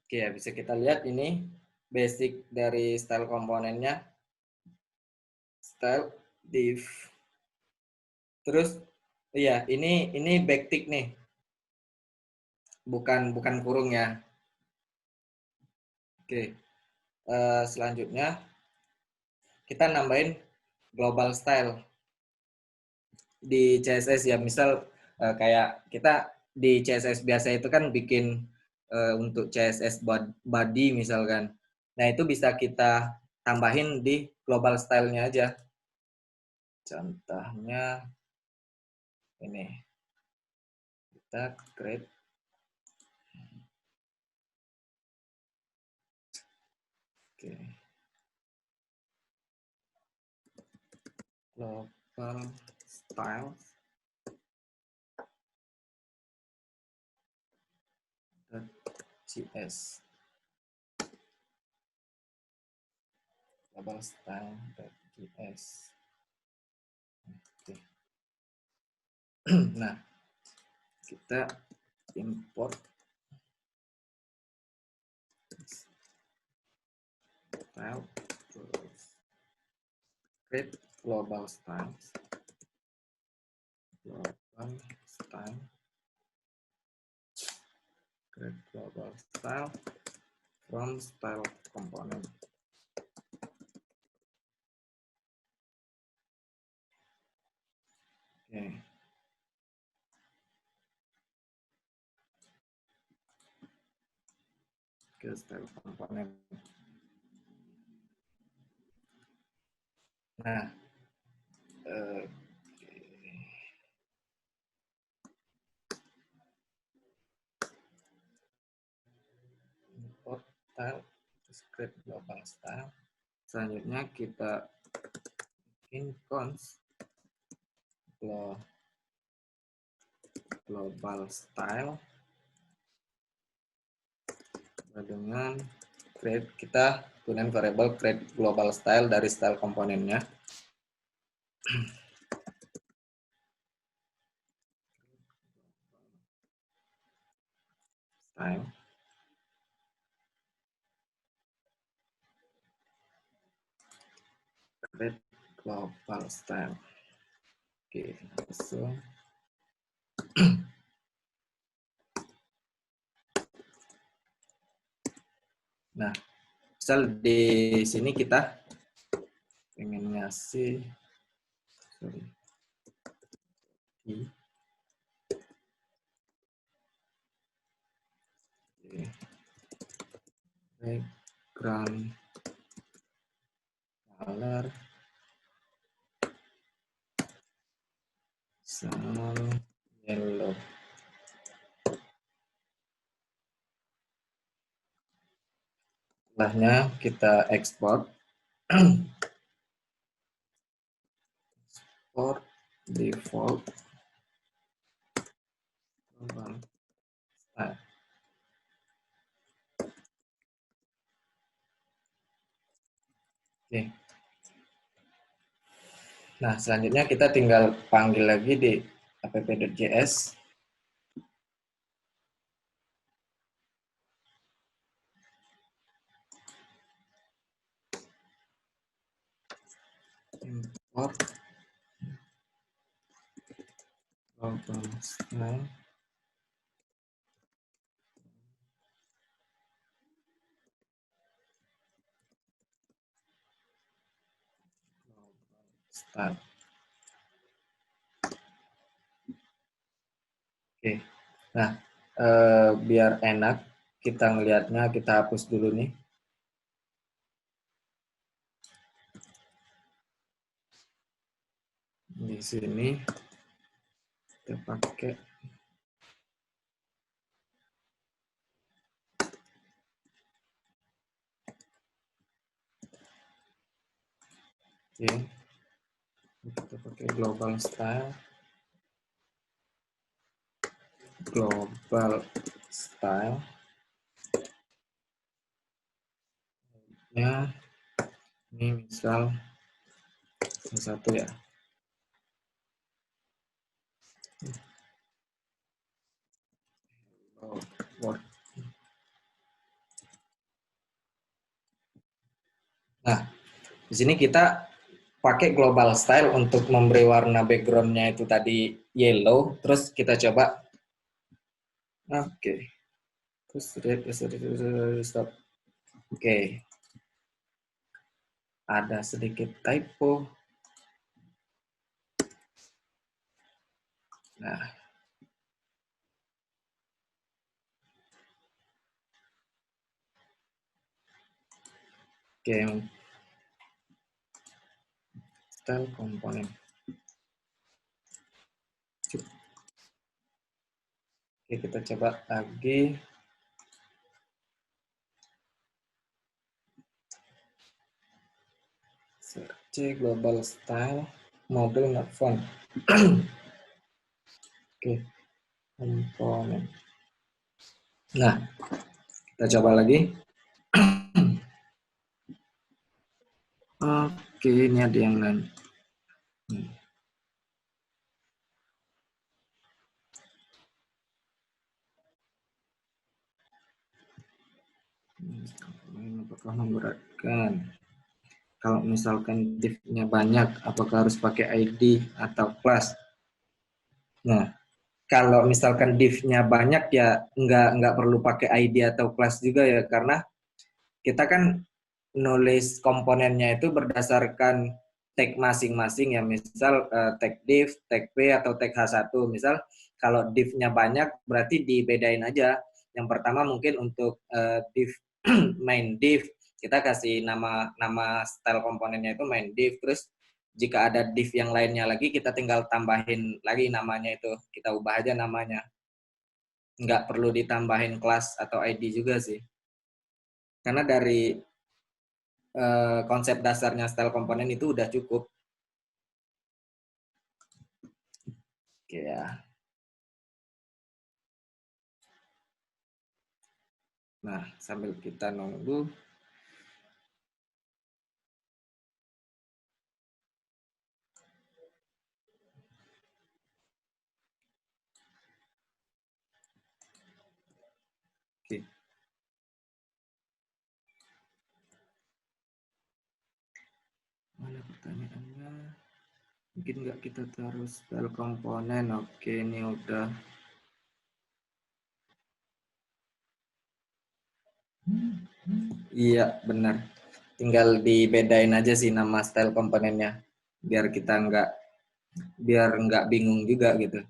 Oke, ya bisa kita lihat ini basic dari style komponennya, style div. Terus iya, ini backtick nih. Bukan kurung ya. Oke. Selanjutnya kita nambahin global style di CSS ya. Misal kayak kita di CSS biasa itu kan bikin untuk CSS body misalkan. Nah, itu bisa kita tambahin di global style-nya aja. Contohnya ini. Kita create global style .cs global style.js. Oke. Nah, kita import style terus create global style create global style from style component. Oke. Ke style component. Nah, import style script global style. Selanjutnya kita bikin const global style dengan create, kita gunakan variable create global style dari style komponennya. Style create global style. Oke, langsung. Nah, misal di sini kita ingin ngasih background color sama yellow. Setelahnya kita export. Export default global style. Oke. Nah, selanjutnya kita tinggal panggil lagi di app.js. Import global style style. Oke. Nah, biar enak kita ngelihatnya, kita hapus dulu nih. Di sini kita pakai kita pakai global style ya, ini misal satu ya. Nah, di sini kita pakai global style untuk memberi warna backgroundnya itu tadi yellow. Terus kita coba, oke, terus stop. Oke, ada sedikit typo. Nah, oke, style komponen. Oke, kita coba lagi. Search global style, model not font. Oke, komponen. Nah, kita coba lagi. Oke, ini ada yang lain. Apakah memberatkan? Kalau misalkan div-nya banyak, apakah harus pakai ID atau class? Nah, kalau misalkan div-nya banyak ya nggak perlu pakai ID atau class juga ya, karena kita kan nulis komponennya itu berdasarkan tag masing-masing ya. Misal tag div, tag p, atau tag h1. Misal kalau div-nya banyak berarti dibedain aja. Yang pertama mungkin untuk div main div, kita kasih nama nama style komponennya itu main div. Terus jika ada div yang lainnya lagi, kita tinggal tambahin lagi namanya itu. Kita ubah aja namanya. Nggak perlu ditambahin kelas atau ID juga sih. Karena dari konsep dasarnya style komponen itu udah cukup. Oke ya. Nah, sambil kita nunggu. Oke. Mana pertanyaannya? Mungkin nggak kita taruh style komponen. Oke, ini udah. Iya, benar. Tinggal dibedain aja sih nama style komponennya. Biar kita biar nggak bingung juga gitu.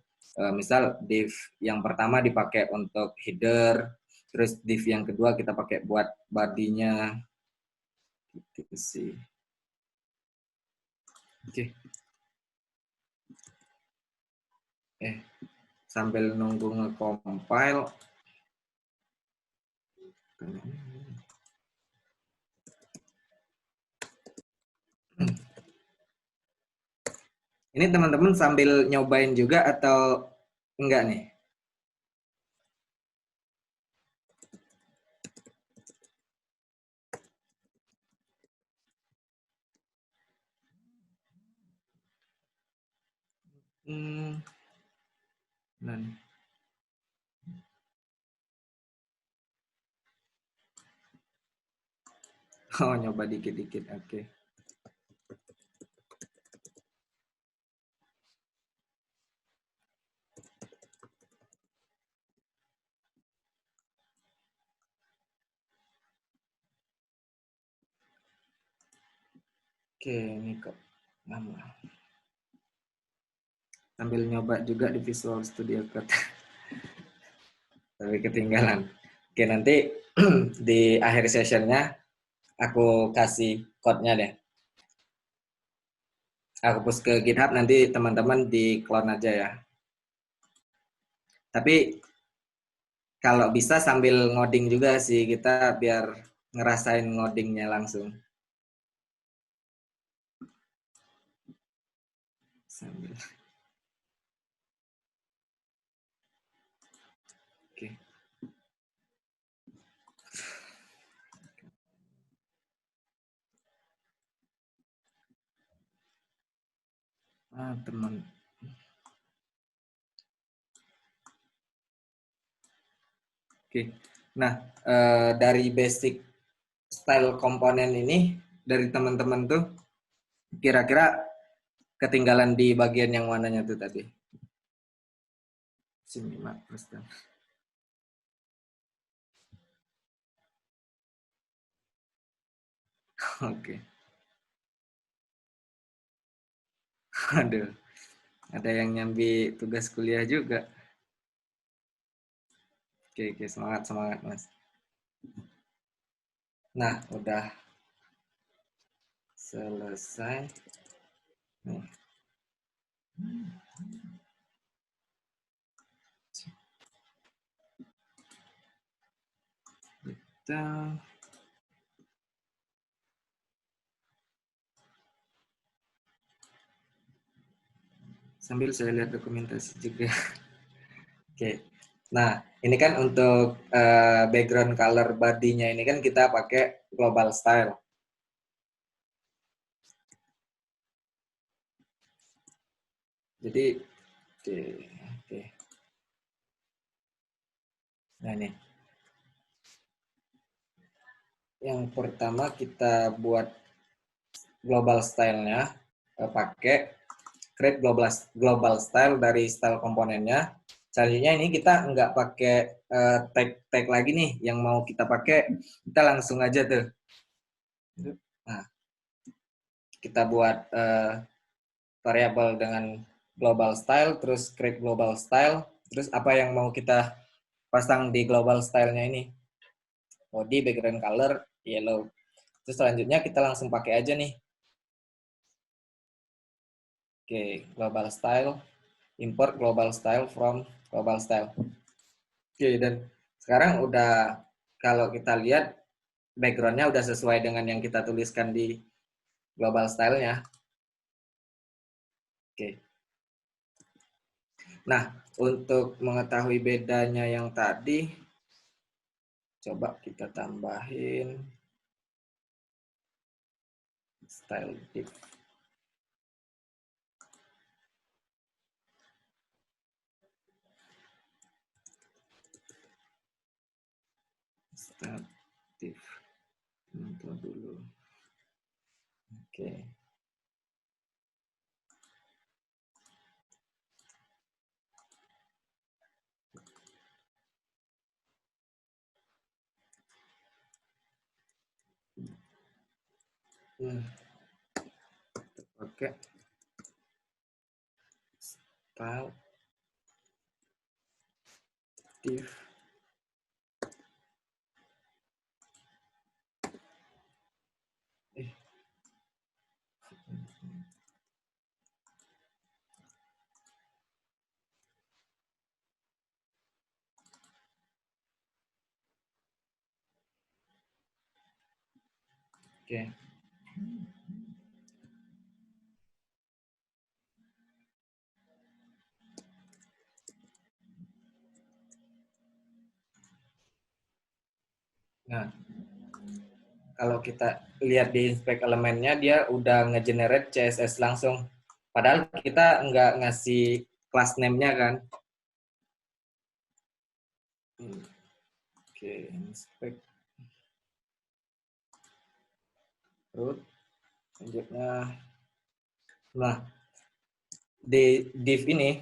Misal div yang pertama dipakai untuk header, terus div yang kedua kita pakai buat bodinya. Gitu sih. Oke. Sambil nunggu nge-compile. Ini teman-teman sambil nyobain juga atau enggak nih? Nah, oh nyoba dikit-dikit, oke. Oke, ini kok nama. Sambil nyoba juga di Visual Studio Code. Tapi ketinggalan. Oke, nanti di akhir sessionnya aku kasih code-nya deh. Aku push ke GitHub, nanti teman-teman di clone aja ya. Tapi kalau bisa sambil ngoding juga sih, kita biar ngerasain ngodingnya langsung. Sambil. Oke. Teman. Oke. Nah, dari basic style komponen ini dari teman-teman tuh kira-kira ketinggalan di bagian yang mananya tuh tadi? Simak Preston. Oke. Aduh, ada yang nyambi tugas kuliah juga. Oke, oke, semangat, semangat, Mas. Nah, udah selesai. Nih, kita sambil saya lihat dokumentasi juga. Oke. Nah, ini kan untuk background color body-nya ini kan kita pakai global style. Jadi, oke, oke. Nah, ini. Yang pertama kita buat global style-nya pakai create global style dari style komponennya. Selanjutnya ini kita nggak pakai tag lagi nih yang mau kita pakai, kita langsung aja tuh. Nah, kita buat variabel dengan global style, terus create global style, terus apa yang mau kita pasang di global style-nya ini. Body, background color, yellow. Terus selanjutnya kita langsung pakai aja nih. Oke, global style, import global style from global style. Oke, dan sekarang udah kalau kita lihat backgroundnya udah sesuai dengan yang kita tuliskan di global style-nya. Oke. Nah, untuk mengetahui bedanya yang tadi, coba kita tambahin style div. Style div. Untuk dulu. Oke. Oke. Style div. Oke. Nah, kalau kita lihat di inspect elemennya, dia udah nge-generate CSS langsung. Padahal kita nggak ngasih class name-nya kan. Oke, inspect root. Selanjutnya, nah di div ini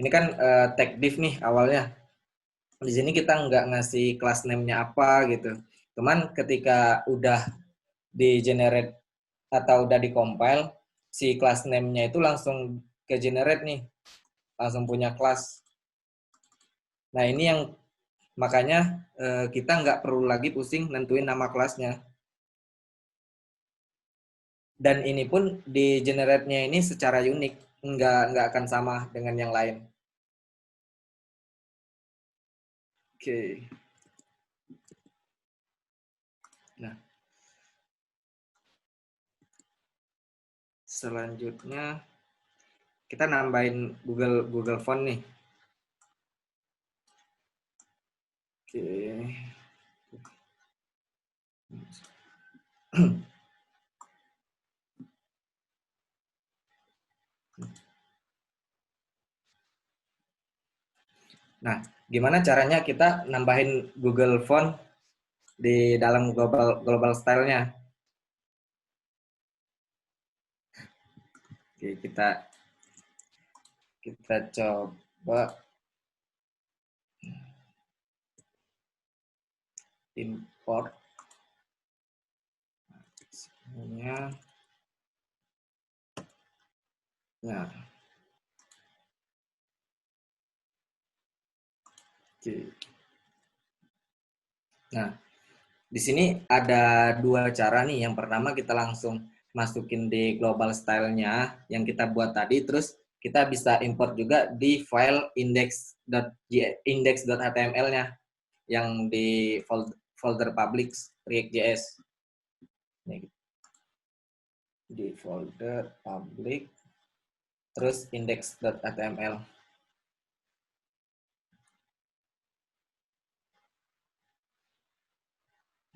kan tag div nih awalnya. Di sini kita nggak ngasih class name-nya apa gitu. Cuman ketika udah di generate atau udah di compile, si class name-nya itu langsung ke generate nih, langsung punya class. Nah ini yang makanya kita nggak perlu lagi pusing nentuin nama kelasnya. Dan ini pun di generate-nya ini secara unik, nggak akan sama dengan yang lain. Oke. Nah, selanjutnya kita nambahin Google Font nih. Oke. Nah, gimana caranya kita nambahin Google Font di dalam global style-nya? Oke, kita coba import semuanya. Nah, oke. Nah, di sini ada dua cara nih. Yang pertama kita langsung masukin di global style-nya yang kita buat tadi, terus kita bisa import juga di file index.html-nya yang di folder public React.js. Di folder public, terus index.html.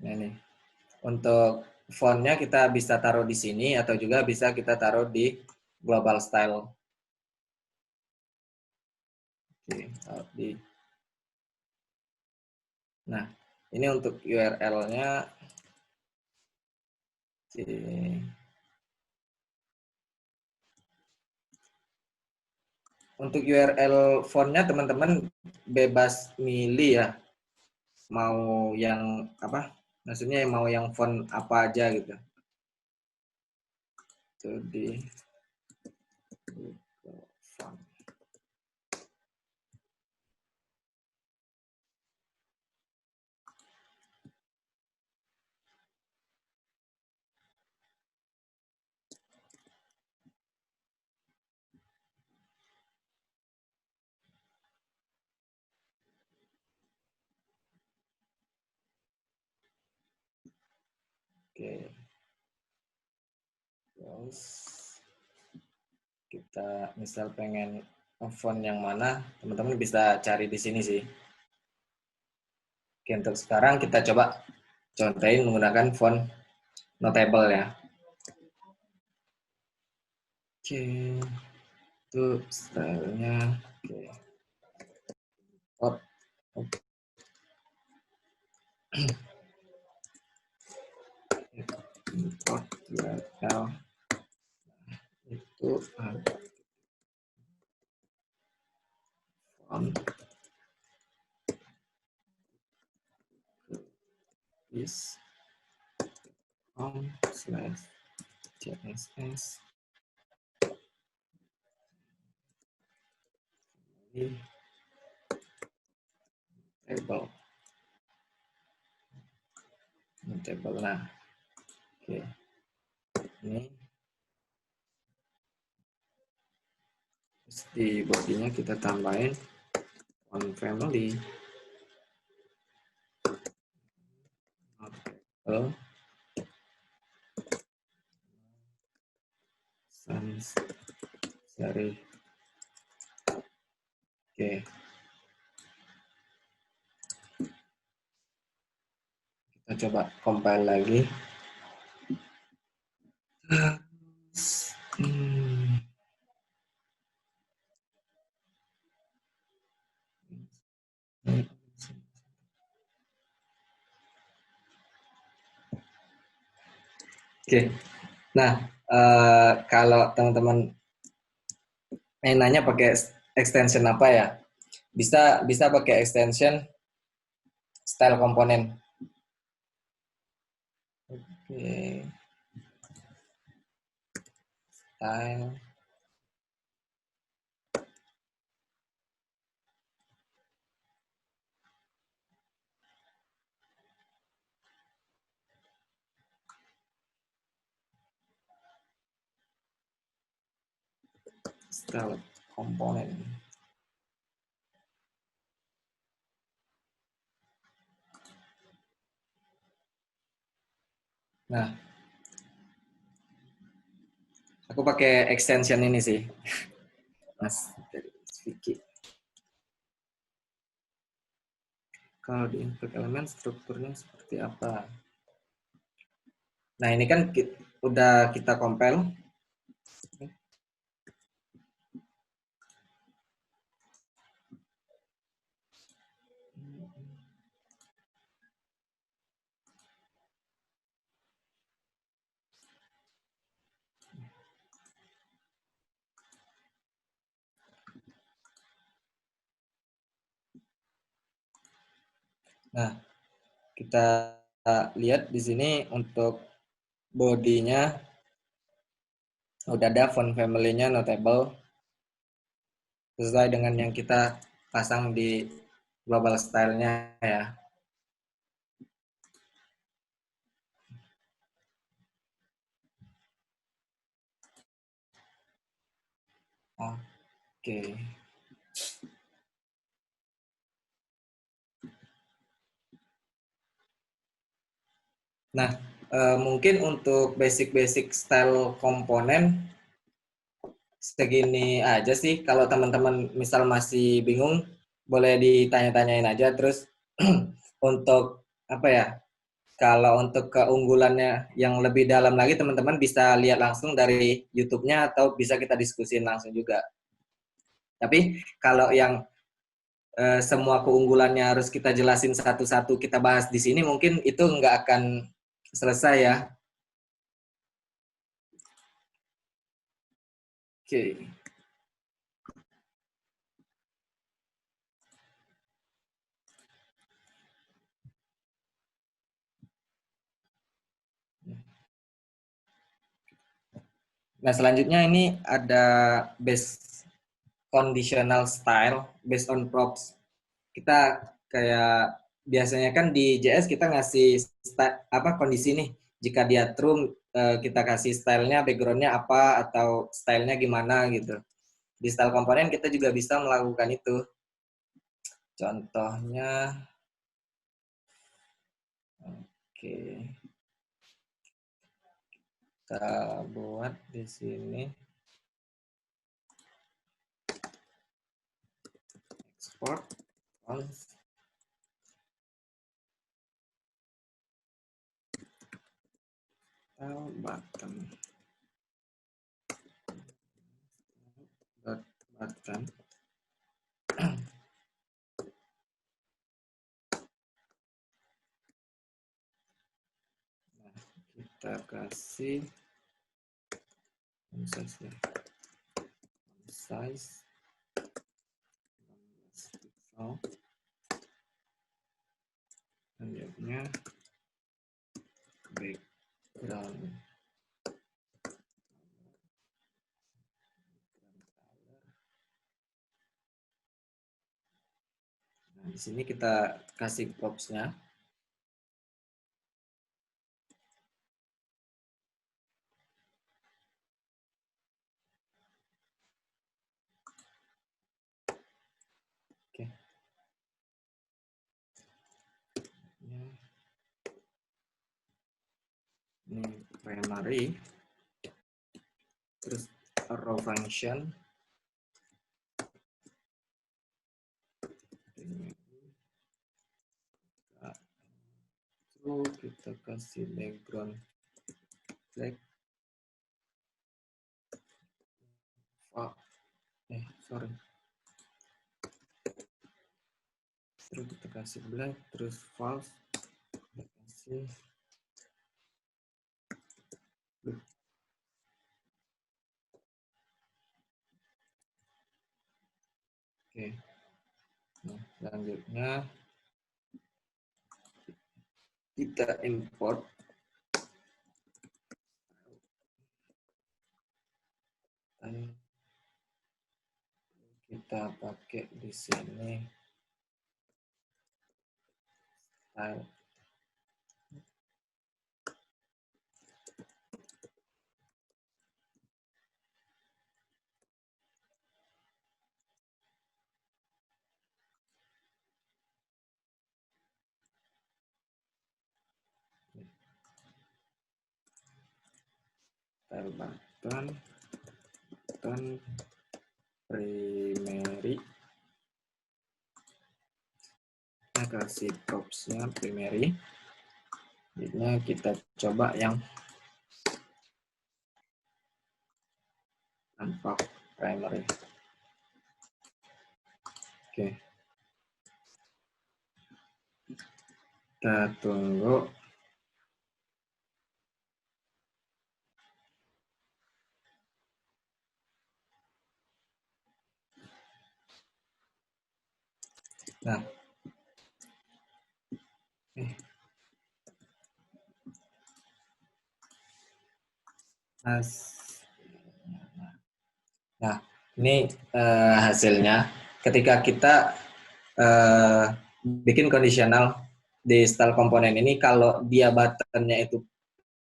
Nah, ini untuk fontnya kita bisa taruh di sini atau juga bisa kita taruh di global style. Oke, taruh di. Nah, ini untuk URL-nya. Oke. Untuk URL fontnya teman-teman bebas milih ya. Mau yang apa? Maksudnya mau yang font apa aja gitu. Itu di font. Oke. Terus kita misal pengen font yang mana, teman-teman bisa cari di sini sih. Oke, untuk sekarang kita coba contohin menggunakan font Notable ya. Oke, itu stylenya. Oke. Oh, import URL itu ada font is on slash css di table. Table. Nah, oke. Ini di bodinya kita tambahin font family. Notable. Sans serif. Oke. Kita coba compile lagi. Hmm. Oke. Nah, kalau teman-teman nanya pakai extension apa ya? Bisa pakai extension style komponen. Oke. Style style komponen. Nah, aku pakai extension ini sih, Mas, dari Vicky. Kalau di input elemen strukturnya seperti apa? Nah, ini kan udah kita compile. Nah, kita lihat di sini untuk bodinya udah ada font family-nya notable sesuai dengan yang kita pasang di global style-nya ya. Oke. Nah, mungkin untuk basic-basic style komponen segini aja sih. Kalau teman-teman misal masih bingung, boleh ditanya-tanyain aja. Terus untuk apa ya? Kalau untuk keunggulannya yang lebih dalam lagi, teman-teman bisa lihat langsung dari YouTube-nya atau bisa kita diskusin langsung juga. Tapi kalau yang semua keunggulannya harus kita jelasin satu-satu kita bahas di sini, mungkin itu nggak akan selesai ya. Oke. Nah, selanjutnya ini ada base conditional style based on props. Kita kayak biasanya kan di JS kita ngasih kondisi nih. Jika dia true, kita kasih stylenya, backgroundnya apa atau stylenya gimana gitu. Di style komponen kita juga bisa melakukan itu. Contohnya, oke, kita buat di sini export fonts. Button button kita kasih size pixel, selanjutnya background. Nah, di sini kita kasih props-nya. Oke. Ini primary, terus row function, terus kita kasih background black. Sorry. Terus kita kasih black, terus false, kita kasih blue. Oke. Nah, selanjutnya kita import kita pakai di sini style button primary. Kita kasih props-nya primary. Jadinya kita coba yang tanpa primary. Oke. Kita tunggu. Nah, Nah, ini hasilnya. Ketika kita eh, bikin conditional di style komponen ini, kalau dia buttonnya itu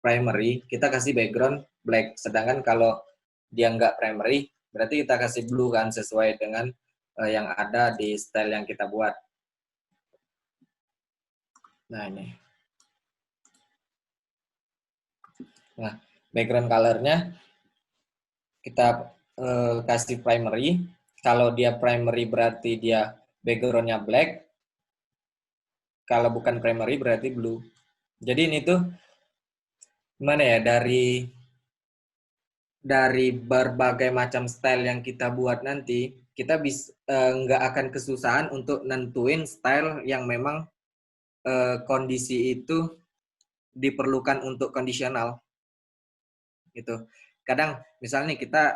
primary, kita kasih background black. Sedangkan kalau dia nggak primary, berarti kita kasih blue kan, sesuai dengan yang ada di style yang kita buat. Nah, ini. Nah, background color-nya kita kasih primary. Kalau dia primary berarti dia background-nya black. Kalau bukan primary berarti blue. Jadi ini tuh gimana ya, dari berbagai macam style yang kita buat nanti, kita bisa nggak akan kesusahan untuk nentuin style yang memang kondisi itu diperlukan untuk kondisional gitu. Kadang misalnya kita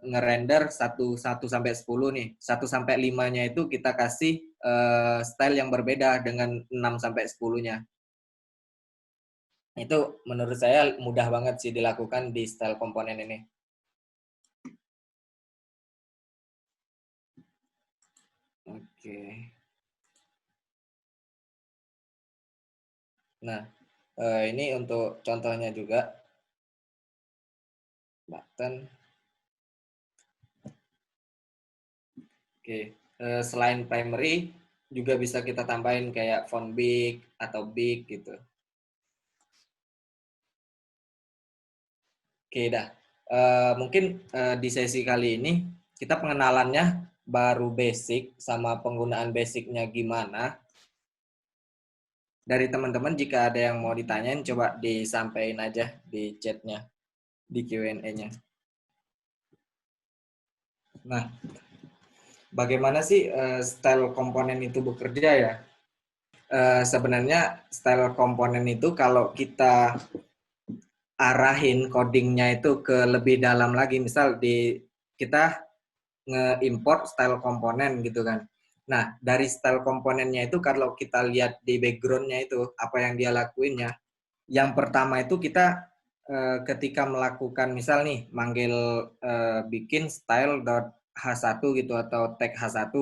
nge-render 1 sampai 10 nih. 1 sampai 5-nya itu kita kasih style yang berbeda dengan 6 sampai 10-nya. Itu menurut saya mudah banget sih dilakukan di style komponen ini. Oke. Nah, ini untuk contohnya juga. Button. Oke. Selain primary, juga bisa kita tambahin kayak font big atau big gitu. Oke, dah. Mungkin di sesi kali ini kita pengenalannya baru basic sama penggunaan basicnya gimana. Dari teman-teman jika ada yang mau ditanyain coba disampaikan aja di chatnya, di Q&A-nya. Nah, bagaimana sih style komponen itu bekerja ya? Sebenarnya style komponen itu kalau kita arahin codingnya itu ke lebih dalam lagi, misal kita nge-import style komponen gitu kan. Nah, dari style komponennya itu kalau kita lihat di background-nya itu, apa yang dia lakuinnya, yang pertama itu kita ketika melakukan, misal nih, manggil bikin style.h1 gitu atau tag h1.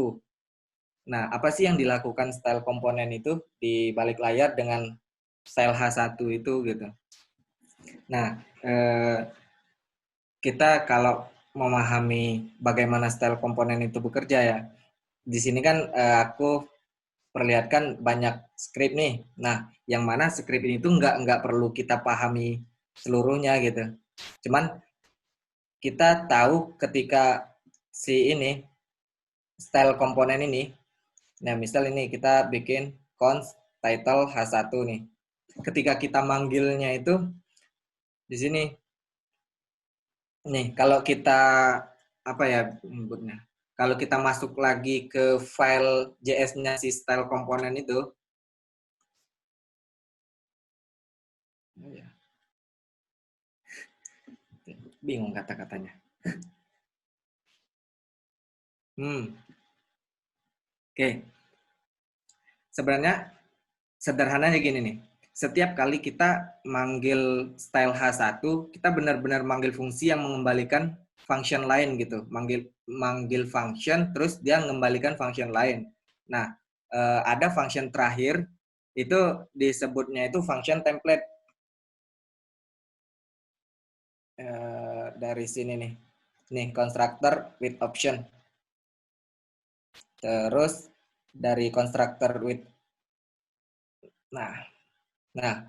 Nah, apa sih yang dilakukan style komponen itu di balik layar dengan style h1 itu gitu. Nah, kita kalau memahami bagaimana style komponen itu bekerja ya, di sini kan aku perlihatkan banyak script nih. Nah, yang mana script ini tuh nggak perlu kita pahami seluruhnya gitu. Cuman kita tahu ketika si ini style komponen ini, nah misal ini kita bikin const title h1 nih. Ketika kita manggilnya itu di sini nih, kalau kita apa ya menyebutnya? Kalau kita masuk lagi ke file JS-nya si style komponen itu, bingung kata-katanya. Oke. Okay. Sebenarnya sederhananya gini nih. Setiap kali kita manggil style H1, kita benar-benar manggil fungsi yang mengembalikan function lain gitu. Manggil function, terus dia mengembalikan function lain. Nah, ada function terakhir, itu disebutnya itu function template. Dari sini nih. Nih, constructor with option. Terus dari constructor with Nah,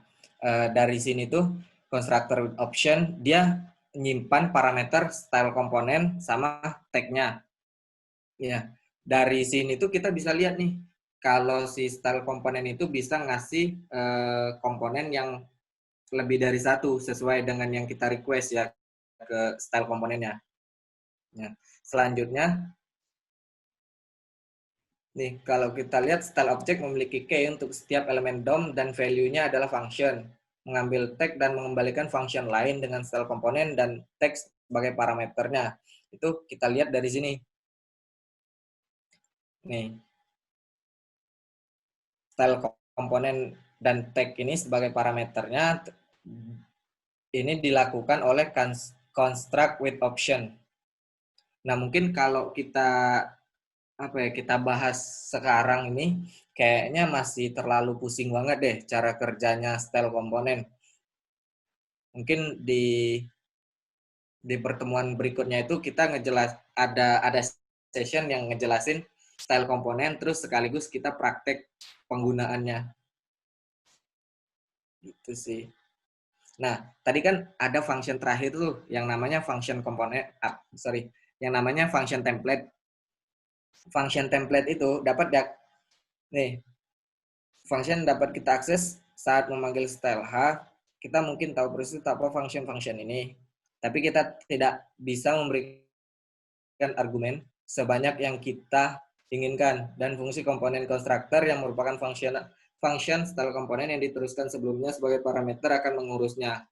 dari sini tuh constructor with option dia nyimpan parameter style komponen sama tag-nya. Ya, dari sini tuh kita bisa lihat nih kalau si style komponen itu bisa ngasih komponen yang lebih dari satu sesuai dengan yang kita request ya ke style komponennya. Ya. Selanjutnya nih, kalau kita lihat style object memiliki key untuk setiap elemen DOM dan value-nya adalah function. Mengambil tag dan mengembalikan function lain dengan style komponen dan tag sebagai parameternya. Itu kita lihat dari sini. Nih, style komponen dan tag ini sebagai parameternya ini dilakukan oleh construct with option. Nah, mungkin kalau kita bahas sekarang ini kayaknya masih terlalu pusing banget deh cara kerjanya style komponen. Mungkin di pertemuan berikutnya itu kita ada session yang ngejelasin style komponen terus sekaligus kita praktek penggunaannya. Gitu sih. Nah, tadi kan ada function terakhir tuh yang namanya function komponen, yang namanya function template. Function template itu function dapat kita akses saat memanggil style H. Kita mungkin tahu persis apa function ini, tapi kita tidak bisa memberikan argumen sebanyak yang kita inginkan, dan fungsi komponen konstruktor yang merupakan function style komponen yang diteruskan sebelumnya sebagai parameter akan mengurusnya.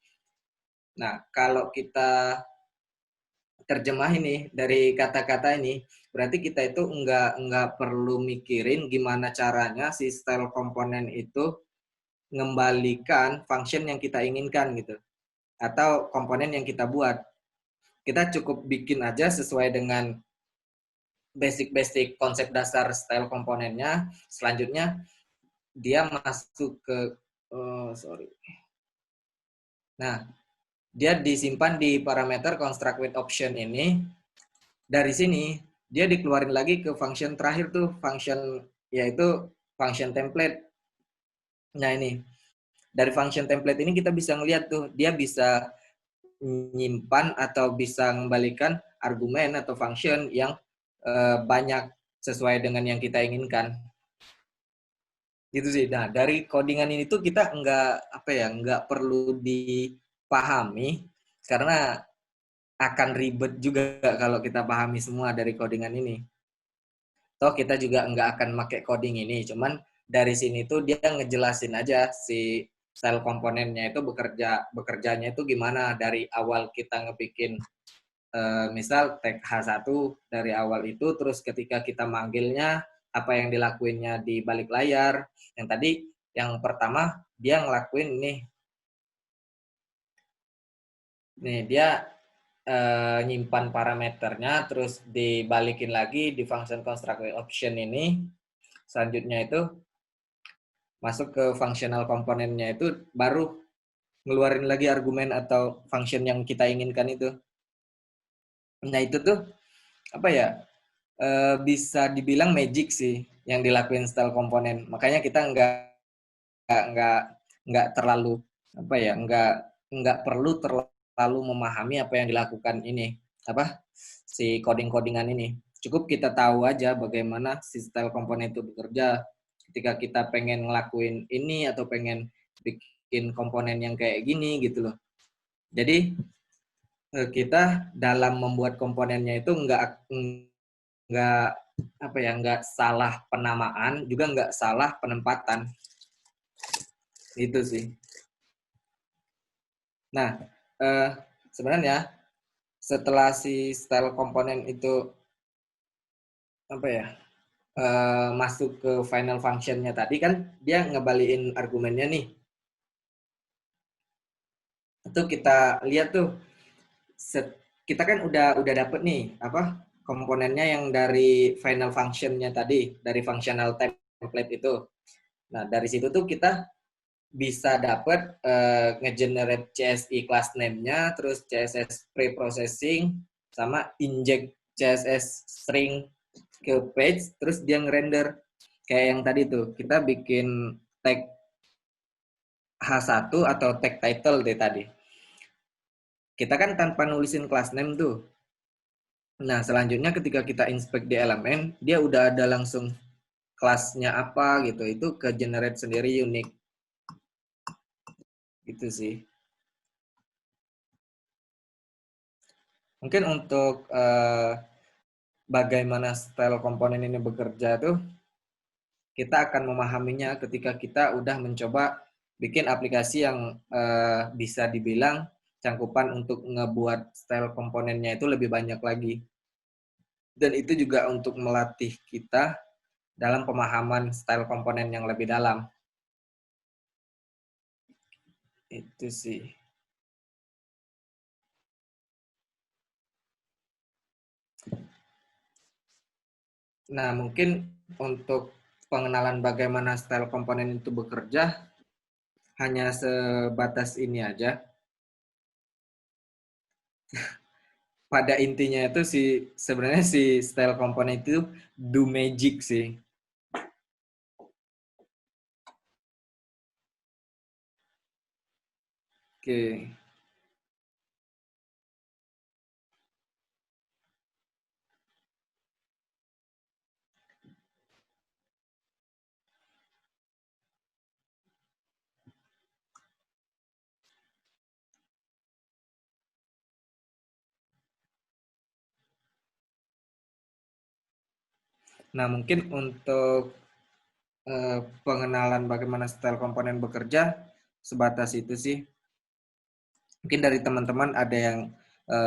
Nah, kalau kita terjemah ini dari kata-kata ini, berarti kita itu nggak perlu mikirin gimana caranya si style komponen itu mengembalikan function yang kita inginkan gitu, atau komponen yang kita buat. Kita cukup bikin aja sesuai dengan basic konsep dasar style komponennya. Selanjutnya dia masuk ke Nah, dia disimpan di parameter construct with option ini. Dari sini dia dikeluarin lagi ke function terakhir tuh, yaitu function template. Nah, ini dari function template ini kita bisa ngeliat tuh dia bisa menyimpan atau bisa mengembalikan argumen atau function yang banyak sesuai dengan yang kita inginkan. Gitu sih. Nah, dari codingan ini tuh kita nggak perlu dipahami karena akan ribet juga kalau kita pahami semua dari codingan ini. Toh kita juga nggak akan pakai coding ini, cuman dari sini tuh dia ngejelasin aja si style komponennya itu bekerjanya itu gimana dari awal kita ngebikin misal tag H1 dari awal itu, terus ketika kita manggilnya apa yang dilakuinnya di balik layar. Yang tadi yang pertama dia ngelakuin nih dia nyimpan parameternya terus dibalikin lagi di function construct option ini. Selanjutnya itu masuk ke functional komponennya itu baru ngeluarin lagi argumen atau function yang kita inginkan itu. Nah, itu tuh apa ya? Bisa dibilang magic sih yang dilakuin style komponen. Makanya kita nggak nggak terlalu nggak perlu terlalu memahami apa yang dilakukan ini si codingan ini. Cukup kita tahu aja bagaimana si style komponen itu bekerja. Ketika kita pengen ngelakuin ini atau pengen bikin komponen yang kayak gini gitu loh. Jadi kita dalam membuat komponennya itu nggak nggak salah penamaan, juga nggak salah penempatan. Itu sih. Nah, sebenarnya setelah si style komponen itu masuk ke final functionnya tadi kan dia ngebalikin argumennya nih. Itu kita lihat tuh, kita kan udah dapet nih komponennya yang dari final functionnya tadi, dari functional template itu. Nah, dari situ tuh kita bisa dapat ngegenerate CSI class name-nya, terus CSS preprocessing, sama inject CSS string ke page, terus dia ngerender. Kayak yang tadi tuh, kita bikin tag H1 atau tag title deh tadi. Kita kan tanpa nulisin class name tuh. Nah, selanjutnya ketika kita inspect di elemen, dia udah ada langsung kelasnya apa gitu. Itu ke generate sendiri unik. Gitu sih. Mungkin untuk bagaimana style komponen ini bekerja tuh, kita akan memahaminya ketika kita udah mencoba bikin aplikasi yang bisa dibilang cangkupan untuk ngebuat style komponennya itu lebih banyak lagi. Dan itu juga untuk melatih kita dalam pemahaman style komponen yang lebih dalam. Itu sih. Nah, mungkin untuk pengenalan bagaimana style komponen itu bekerja hanya sebatas ini aja. Pada intinya itu si sebenarnya si style komponen itu do magic sih. Oke. Nah, mungkin untuk pengenalan bagaimana style komponen bekerja sebatas itu sih. Mungkin dari teman-teman ada yang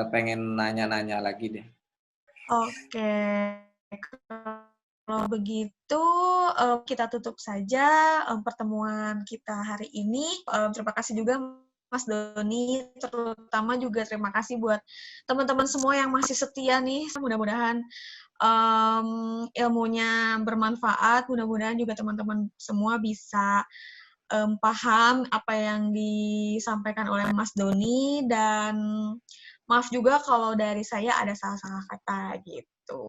pengen nanya-nanya lagi deh. Oke, kalau begitu kita tutup saja pertemuan kita hari ini. Terima kasih juga Mas Doni, terutama juga terima kasih buat teman-teman semua yang masih setia nih. Mudah-mudahan ilmunya bermanfaat, mudah-mudahan juga teman-teman semua bisa paham apa yang disampaikan oleh Mas Doni, dan maaf juga kalau dari saya ada salah-salah kata gitu.